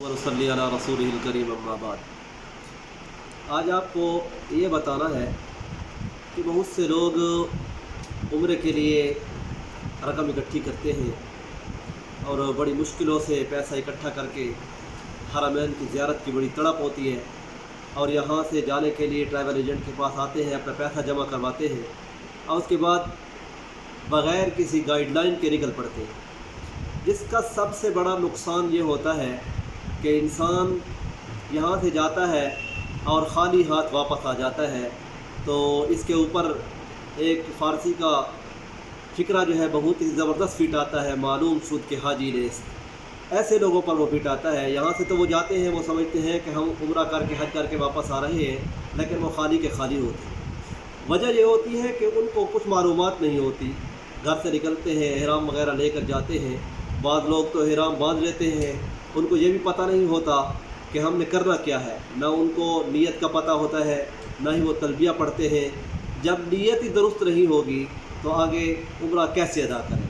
वसल्ली अला रसूलिल करीम अम्मा बाद। आज आपको ये बताना है कि बहुत से लोग उम्र के लिए रकम इकट्ठी करते हैं और बड़ी मुश्किलों से पैसा इकट्ठा करके हरमैन की ज़ियारत की बड़ी तड़प होती है और यहाँ से जाने के लिए ट्रैवल एजेंट के पास आते हैं, अपना पैसा जमा करवाते हैं और उसके बाद बग़ैर किसी गाइडलाइन के निकल पड़ते हैं, जिसका सबसे बड़ा नुकसान ये होता है कि इंसान यहाँ से जाता है और ख़ाली हाथ वापस आ जाता है। तो इसके ऊपर एक फ़ारसी का फ़िक्रा जो है बहुत ही ज़बरदस्त फिट आता है, मालूम शुद के हाजी नेस्त, ऐसे लोगों पर वो फिट आता है। यहाँ से तो वो जाते हैं, वो समझते हैं कि हम उम्रा करके हज करके वापस आ रहे हैं, लेकिन वो खाली के खाली होते हैं। वजह ये होती है कि उनको कुछ मालूमात नहीं होती। घर से निकलते हैं, एहराम वगैरह लेकर जाते हैं, बाद लोग तो एहराम बांध लेते हैं, उनको ये भी पता नहीं होता कि हमने करना क्या है, ना उनको नीयत का पता होता है, ना ही वो तलबिया पढ़ते हैं। जब नीयत ही दुरुस्त नहीं होगी तो आगे उम्रा कैसे अदा करें।